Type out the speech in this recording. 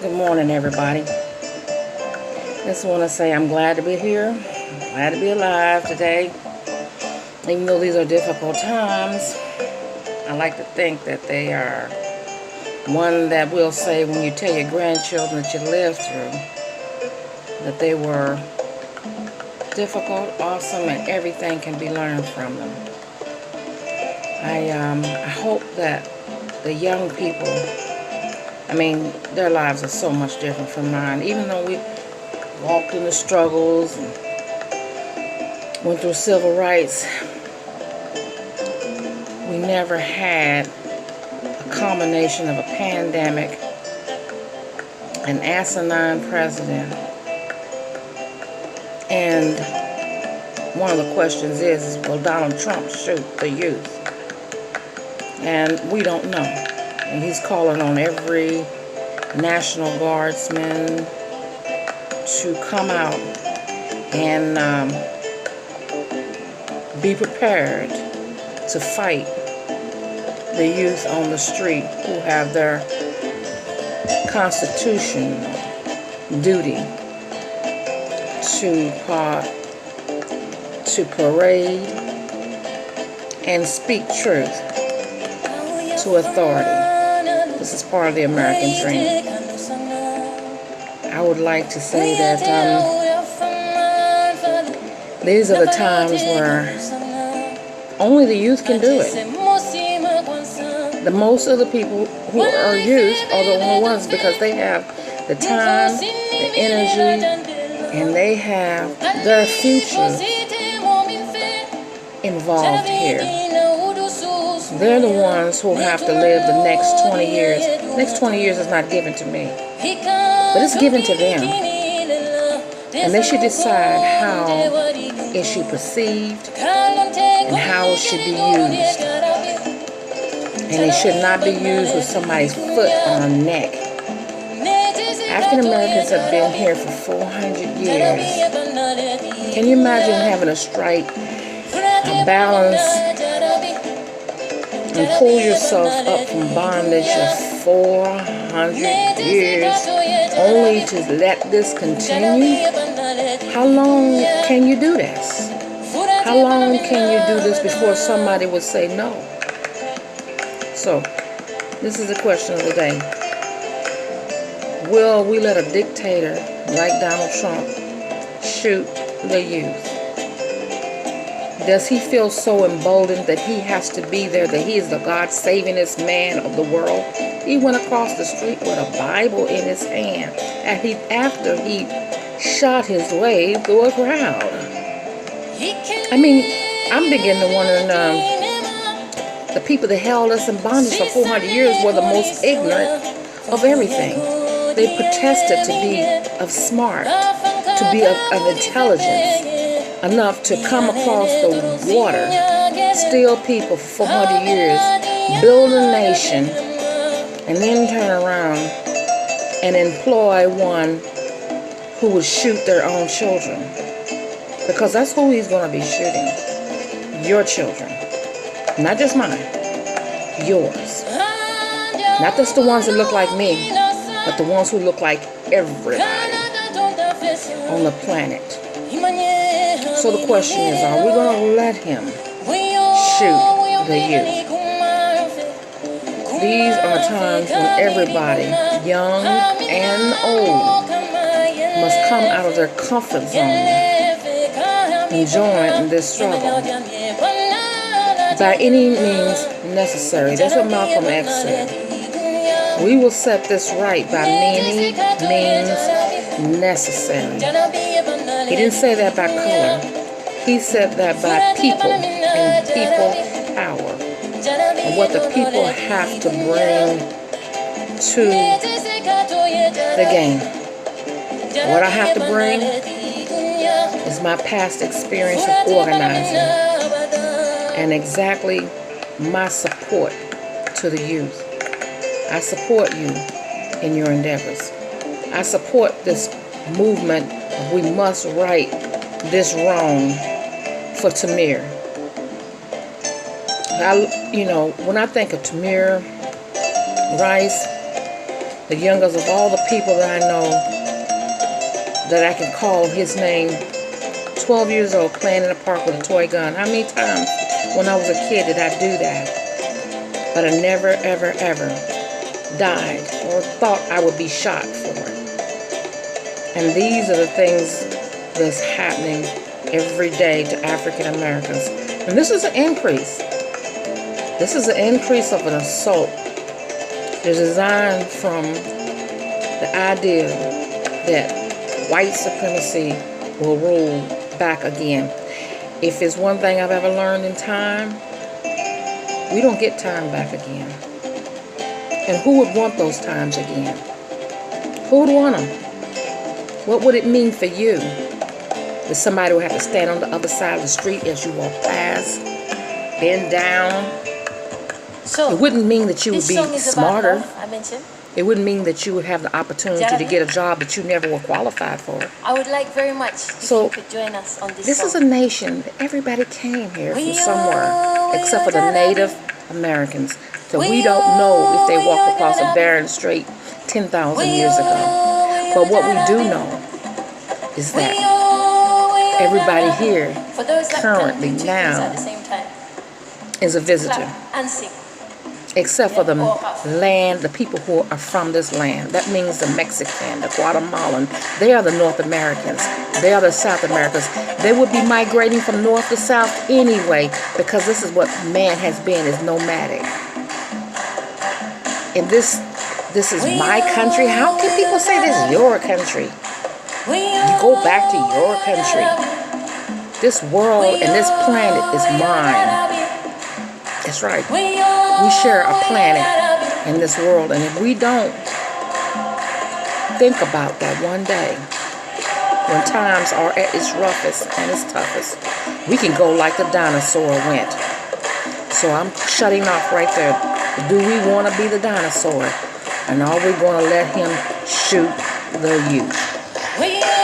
Good morning, everybody. Just want to say I'm glad to be here. Glad to be alive today. Even though these are difficult times, I like to think that they are one that will say when you tell your grandchildren that you lived through, that they were difficult, awesome, and everything can be learned from them. I hope that the young people, their lives are so much different from mine. Even though we walked in the struggles and went through civil rights, we never had a combination of a pandemic, an asinine president, and one of the questions is will Donald Trump shoot the youth? And we don't know. And he's calling on every National Guardsman to come out and be prepared to fight the youth on the street who have their constitutional duty to parade and speak truth to authority. This is part of the American dream. I would like to say that these are the times where only the youth can do it. The most of the people who are youth are the only ones because they have the time, the energy, and they have their future involved here. They're the ones who have to live the next 20 years. The next 20 years is not given to me, but it's given to them. And they should decide how it should be perceived and how it should be used. And it should not be used with somebody's foot on a neck. African Americans have been here for 400 years. Can you imagine having a strike, a balance, and pull yourself up from bondage of 400 years only to let this continue? How long can you do this? How long can you do this before somebody would say no? So, this is the question of the day. Will we let a dictator like Donald Trump shoot the youth? Does he feel so emboldened that he has to be there, that he is the God-savingest man of the world? He went across the street with a Bible in his hand after he shot his way through a crowd. I'm beginning to wonder, the people that held us in bondage for 400 years were the most ignorant of everything. They protested to be of smart, to be of intelligence, enough to come across the water, steal people for 400 years, build a nation, and then turn around and employ one who would shoot their own children. Because that's who he's going to be shooting. Your children. Not just mine. Yours. Not just the ones that look like me, but the ones who look like everybody on the planet. So the question is, are we going to let him shoot the youth? These are times when everybody, young and old, must come out of their comfort zone and join this struggle by any means necessary. That's what Malcolm X said. We will set this right by many means necessary. He didn't say that by color. He said that by people and people power. And what the people have to bring to the game. What I have to bring is my past experience of organizing and exactly my support to the youth. I support you in your endeavors. I support this movement of we must right this wrong for Tamir. When I think of Tamir Rice, The youngest of all the people that I know that I can call his name. 12 years old, playing in the park with a toy gun. How many times when I was a kid did I do that? But I never, ever, ever died or thought I would be shot for it. And these are the things that's happening every day to African Americans. And this is an increase. This is an increase of an assault. It's designed from the idea that white supremacy will rule back again. If it's one thing I've ever learned in time, we don't get time back again. And who would want those times again? Who would want them? What would it mean for you? That somebody would have to stand on the other side of the street as you walk past, bend down. So, it wouldn't mean that you would be smarter. Love, I mentioned. It wouldn't mean that you would have the opportunity to get a job that you never were qualified for. I would like very much if you could join us on this This song. is a nation that everybody came here from somewhere, except for the Native Americans. So we don't know if they walked across a barren strait 10,000 years ago. But what we do know is that everybody here currently now is a visitor. Except for the land, the people who are from this land. That means the Mexican, the Guatemalan. They are the North Americans. They are the South Americans. They would be migrating from north to south anyway, because this is what man has been, is nomadic. And this is my country. How can people say this is your country? You go back to your country. This world and this planet is mine. That's right. We share a planet in this world, and if we don't think about that one day, when times are at its roughest and its toughest, we can go like the dinosaur went. So I'm shutting off right there. Do we want to be the dinosaur? And are we going to let him shoot the youth?